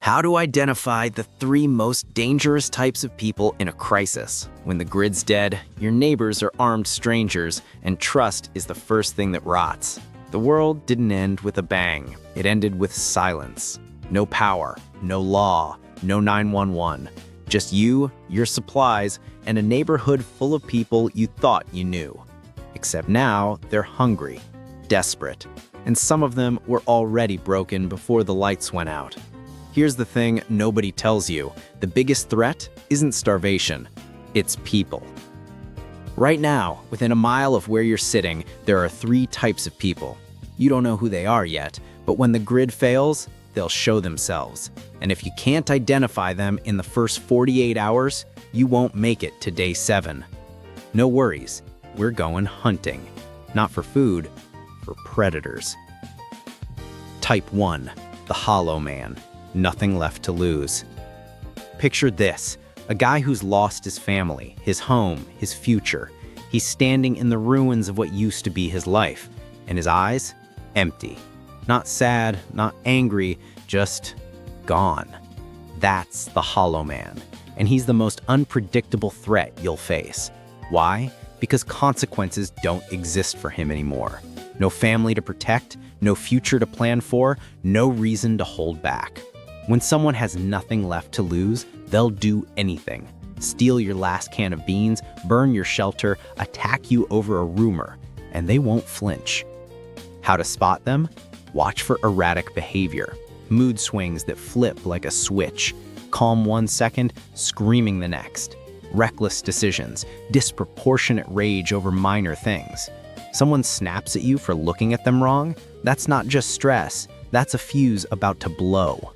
How to identify the 3 most dangerous types of people in a crisis. When the grid's dead, your neighbors are armed strangers, and trust is the first thing that rots. The world didn't end with a bang. It ended with silence. No power, no law, no 911. Just you, your supplies, and a neighborhood full of people you thought you knew. Except now, they're hungry, desperate, and some of them were already broken before the lights went out. Here's the thing nobody tells you. The biggest threat isn't starvation, it's people. Right now, within a mile of where you're sitting, there are 3 types of people. You don't know who they are yet, but when the grid fails, they'll show themselves. And if you can't identify them in the first 48 hours, you won't make it to day 7. No worries, we're going hunting. Not for food, for predators. Type 1, the hollow man. Nothing left to lose. Picture this, a guy who's lost his family, his home, his future. He's standing in the ruins of what used to be his life, and his eyes, empty. Not sad, not angry, just gone. That's the hollow man, and he's the most unpredictable threat you'll face. Why? Because consequences don't exist for him anymore. No family to protect, no future to plan for, no reason to hold back. When someone has nothing left to lose, they'll do anything. Steal your last can of beans, burn your shelter, attack you over a rumor, and they won't flinch. How to spot them? Watch for erratic behavior. Mood swings that flip like a switch. Calm 1 second, screaming the next. Reckless decisions, disproportionate rage over minor things. Someone snaps at you for looking at them wrong? That's not just stress, that's a fuse about to blow.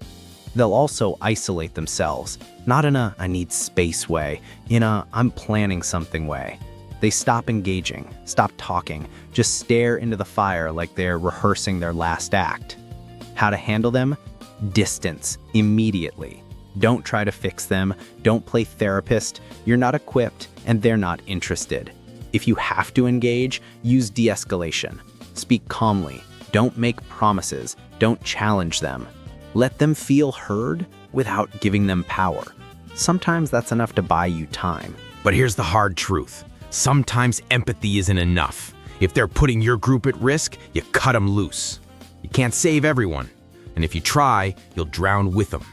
They'll also isolate themselves, not in a "I need space" way, in a "I'm planning something" way. They stop engaging, stop talking, just stare into the fire like they're rehearsing their last act. How to handle them? Distance, immediately. Don't try to fix them, don't play therapist, you're not equipped and they're not interested. If you have to engage, use de-escalation. Speak calmly, don't make promises, don't challenge them. Let them feel heard without giving them power. Sometimes that's enough to buy you time. But here's the hard truth. Sometimes empathy isn't enough. If they're putting your group at risk, you cut them loose. You can't save everyone, and if you try, you'll drown with them.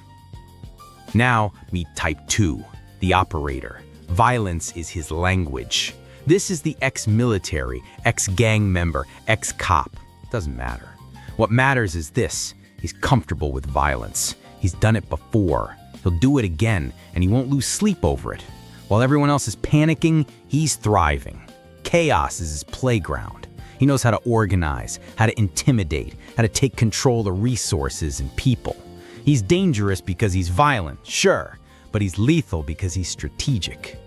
Now, meet type 2, the operator. Violence is his language. This is the ex-military, ex-gang member, ex-cop. Doesn't matter. What matters is this. He's comfortable with violence. He's done it before. He'll do it again, and he won't lose sleep over it. While everyone else is panicking, he's thriving. Chaos is his playground. He knows how to organize, how to intimidate, how to take control of resources and people. He's dangerous because he's violent, sure, but he's lethal because he's strategic.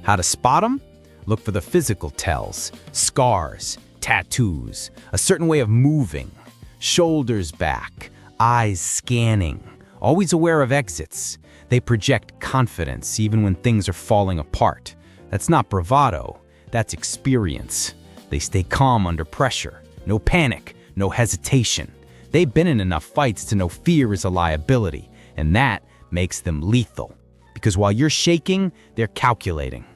How to spot him? Look for the physical tells, scars, tattoos, a certain way of moving, shoulders back, eyes scanning, always aware of exits. They project confidence even when things are falling apart. That's not bravado, that's experience. They stay calm under pressure, no panic, no hesitation. They've been in enough fights to know fear is a liability, and that makes them lethal. Because while you're shaking, they're calculating.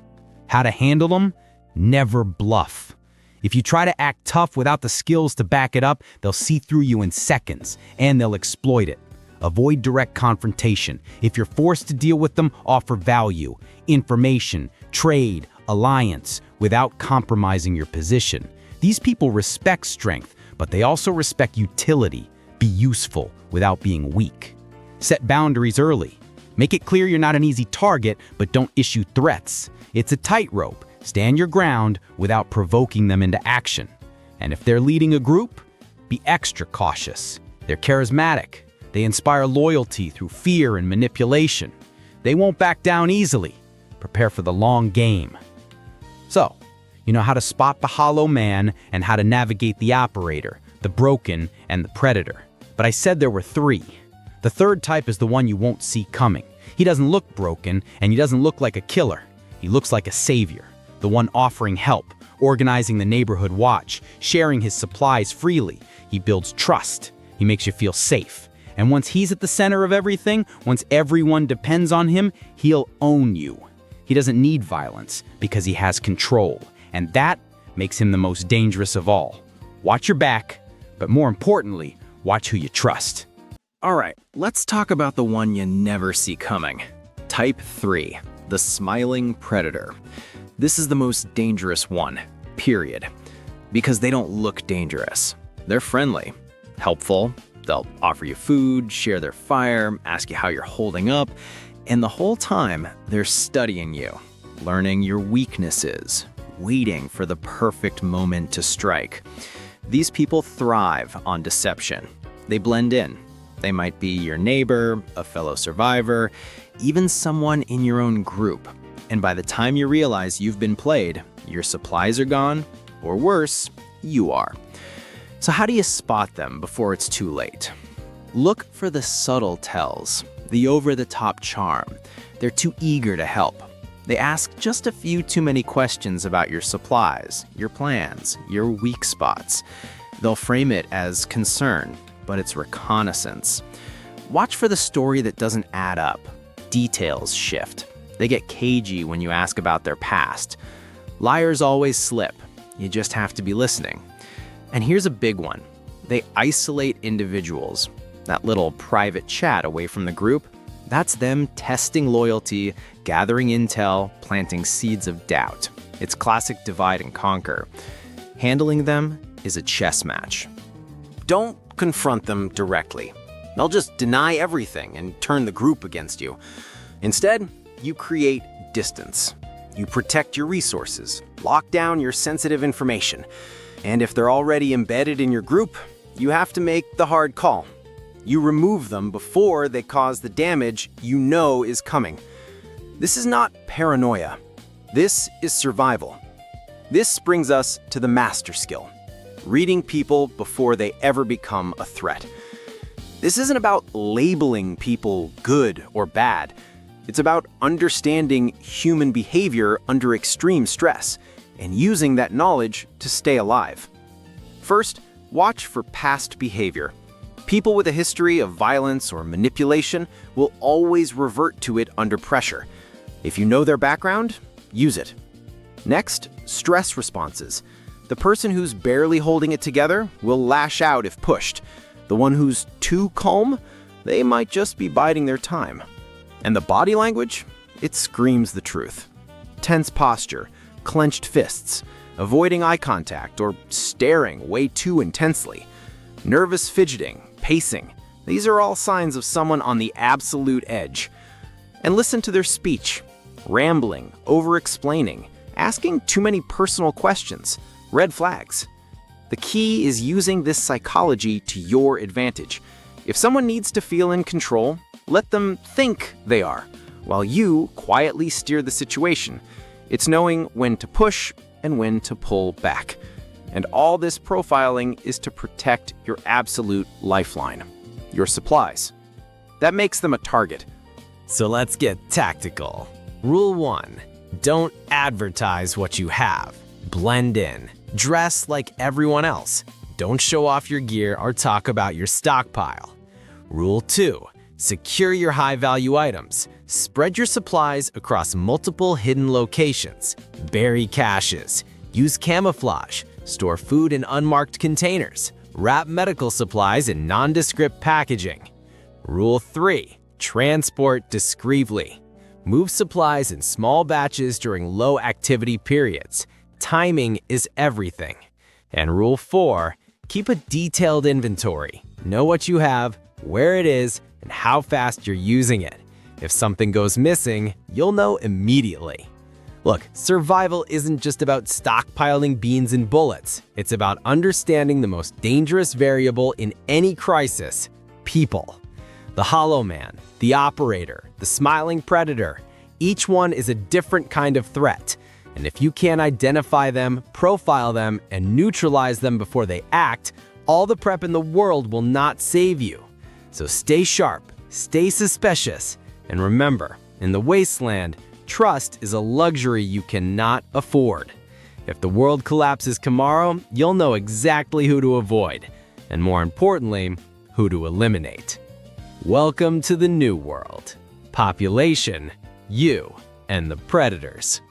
How to handle them? Never bluff. If you try to act tough without the skills to back it up, they'll see through you in seconds, and they'll exploit it. Avoid direct confrontation. If you're forced to deal with them, offer value, information, trade, alliance, without compromising your position. These people respect strength, but they also respect utility. Be useful without being weak. Set boundaries early. Make it clear you're not an easy target, but don't issue threats. It's a tightrope. Stand your ground without provoking them into action. And if they're leading a group, be extra cautious. They're charismatic. They inspire loyalty through fear and manipulation. They won't back down easily. Prepare for the long game. So, you know how to spot the hollow man and how to navigate the operator, the broken, and the predator. But I said there were 3. The third type is the one you won't see coming. He doesn't look broken, and he doesn't look like a killer. He looks like a savior, the one offering help, organizing the neighborhood watch, sharing his supplies freely. He builds trust. He makes you feel safe. And once he's at the center of everything, once everyone depends on him, he'll own you. He doesn't need violence because he has control, and that makes him the most dangerous of all. Watch your back, but more importantly, watch who you trust. All right, let's talk about the one you never see coming. Type 3, the smiling predator. This is the most dangerous one, period. Because they don't look dangerous. They're friendly, helpful, they'll offer you food, share their fire, ask you how you're holding up, and the whole time they're studying you, learning your weaknesses, waiting for the perfect moment to strike. These people thrive on deception. They blend in. They might be your neighbor, a fellow survivor, even someone in your own group. And by the time you realize you've been played, your supplies are gone, or worse, you are. So how do you spot them before it's too late? Look for the subtle tells, the over-the-top charm. They're too eager to help. They ask just a few too many questions about your supplies, your plans, your weak spots. They'll frame it as concern, but it's reconnaissance. Watch for the story that doesn't add up. Details shift. They get cagey when you ask about their past. Liars always slip. You just have to be listening. And here's a big one. They isolate individuals. That little private chat away from the group, that's them testing loyalty, gathering intel, planting seeds of doubt. It's classic divide and conquer. Handling them is a chess match. Don't confront them directly. They'll just deny everything and turn the group against you. Instead, you create distance. You protect your resources, lock down your sensitive information. And if they're already embedded in your group, you have to make the hard call. You remove them before they cause the damage you know is coming. This is not paranoia. This is survival. This brings us to the master skill, reading people before they ever become a threat. This isn't about labeling people good or bad. It's about understanding human behavior under extreme stress and using that knowledge to stay alive. First, watch for past behavior. People with a history of violence or manipulation will always revert to it under pressure. If you know their background, use it. Next, stress responses. The person who's barely holding it together will lash out if pushed. The one who's too calm, they might just be biding their time. And the body language? It screams the truth. Tense posture, clenched fists, avoiding eye contact or staring way too intensely, nervous fidgeting, pacing. These are all signs of someone on the absolute edge. And listen to their speech. Rambling, over-explaining, asking too many personal questions. Red flags. The key is using this psychology to your advantage. If someone needs to feel in control, let them think they are, while you quietly steer the situation. It's knowing when to push and when to pull back. And all this profiling is to protect your absolute lifeline, your supplies. That makes them a target. So let's get tactical. Rule 1. Don't advertise what you have. Blend in. Dress like everyone else. Don't show off your gear or talk about your stockpile. Rule 2. Secure your high-value items. Spread your supplies across multiple hidden locations. Bury caches. Use camouflage. Store food in unmarked containers. Wrap medical supplies in nondescript packaging. Rule 3. Transport discreetly. Move supplies in small batches during low-activity periods. Timing is everything. And Rule 4. Keep a detailed inventory. Know what you have, where it is, and how fast you're using it. If something goes missing, you'll know immediately. Look, survival isn't just about stockpiling beans and bullets. It's about understanding the most dangerous variable in any crisis: people. The Hollow Man, the Operator, the Smiling Predator. Each one is a different kind of threat. And if you can't identify them, profile them, and neutralize them before they act, all the prep in the world will not save you. So stay sharp, stay suspicious, and remember, in the wasteland, trust is a luxury you cannot afford. If the world collapses tomorrow, you'll know exactly who to avoid, and more importantly, who to eliminate. Welcome to the new world. Population, you, and the predators.